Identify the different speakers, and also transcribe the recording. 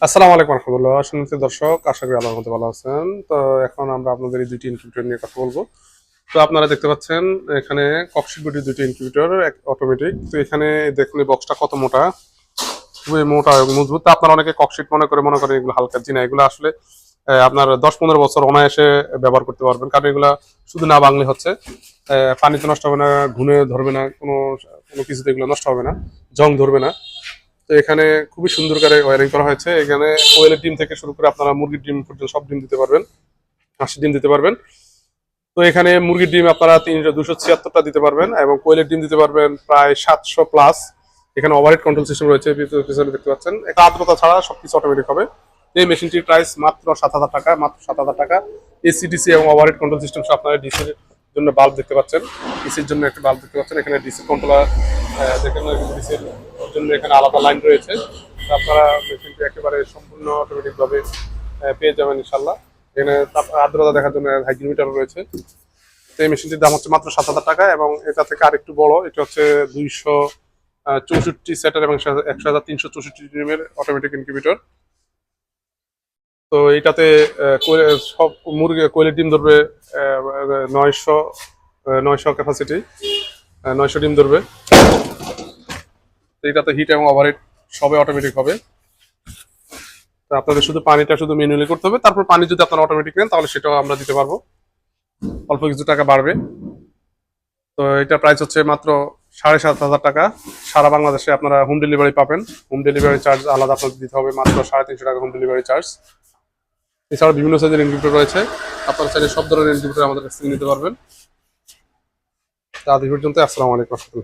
Speaker 1: আসসালামু আলাইকুম রহমতুল্লাহ শুনতে দর্শক, আশা করি আল্লাহর মধ্যে ভালো আছেন। তো এখন আমরা আপনাদের এই দুইটি ইনকিউবেটর নিয়ে কথা বলবো। তো আপনারা দেখতে পাচ্ছেন এখানে ককশিট বডির দুইটি ইনকিউবেটর অটোমেটিক। তো এখানে দেখুন এই বক্সটা কত মোটা, খুবই মোটা এবং মজবুত। তো আপনারা অনেকে ককশিট মনে করেন এগুলো হালকা জিনা, এগুলো আসলে আপনার 10-15 বছর অনায়াসে ব্যবহার করতে পারবেন, কারণ এগুলা শুধু না বাংলি হচ্ছে, পানিতে নষ্ট হবে না, ঘুনে ধরবে না, কোনো কোনো কিছুতে এগুলো নষ্ট হবে না, জং ধরবে না। তো এখানে খুবই সুন্দর করে ওয়ারিং করা হয়েছে। এখানে কোয়েলের ডিম থেকে শুরু করে আপনারা মুরগির ডিম পর্যন্ত সব ডিম দিতে পারবেন, হাঁসের ডিম দিতে পারবেন। তো এখানে মুরগির ডিম আপনারা 276টা দিতে পারবেন এবং কোয়েলের ডিম দিতে পারবেন প্রায় 700+। এখানে ওভারহেড কন্ট্রোল সিস্টেম রয়েছে, পিছনে দেখতে পাচ্ছেন। এটা আর্দ্রতা ছাড়া সবকিছু অটোমেটিক হবে। এই মেশিনটির প্রাইস মাত্র 7,000 টাকা, মাত্র 7,000 টাকা। এসি ডিসি এবং ওভারহেড কন্ট্রোল সিস্টেম সহ আপনারা ডিসির জন্য বাল্ব দেখতে পাচ্ছেন, ডিসির জন্য একটা বাল্ব দেখতে পাচ্ছেন। এখানে ডিসি কন্ট্রোলার দেখেন, ডিসির জন্য এখানে আলাদা লাইন রয়েছে। তো আপনারা মেশিনটি একেবারে সম্পূর্ণ অটোমেটিক ভাবে পেয়ে যাবেন ইনশাল্লাহ। এখানে আর্দ্রতা দেখার জন্য হাইগ্রোমিটার রয়েছে। তো এই মেশিনটির দাম হচ্ছে মাত্র 7,000 টাকা, এবং এটা থেকে আরেকটু বড়, এটা হচ্ছে 264 সেটের এবং 1,364 অটোমেটিক ইনকিউবেটর। তো এইটাতে সব মুরগি কোয়েলের ডিম ধরবে 900 900 ক্যাপাসিটি, 900 ডিম ধরবে। তো এটাতে হিট এবং ওভারহিট সবে অটোমেটিক হবে। তো আপনাদের শুধু পানিটা শুধু ম্যানুয়ালি করতে হবে, তারপর পানি যদি আপনারা অটোমেটিক নেন তাহলে সেটাও আমরা দিতে পারবো, অল্প কিছু টাকা বাড়বে। তো এটা প্রাইস হচ্ছে মাত্র 7,500 টাকা। সারা বাংলাদেশে আপনারা হোম ডেলিভারি পাবেন। হোম ডেলিভারি চার্জ আলাদা আপনাদের দিতে হবে, মাত্র 350 টাকা হোম ডেলিভারি চার্জ। এছাড়া বিভিন্ন সাইজের ইনকিউবেটর রয়েছে, আপনারা চাইলে সব ধরনের ইনকিউবেটর আমাদের কাছ থেকে নিতে পারবেন। তা আজ এই পর্যন্ত, আসসালামু আলাইকুম।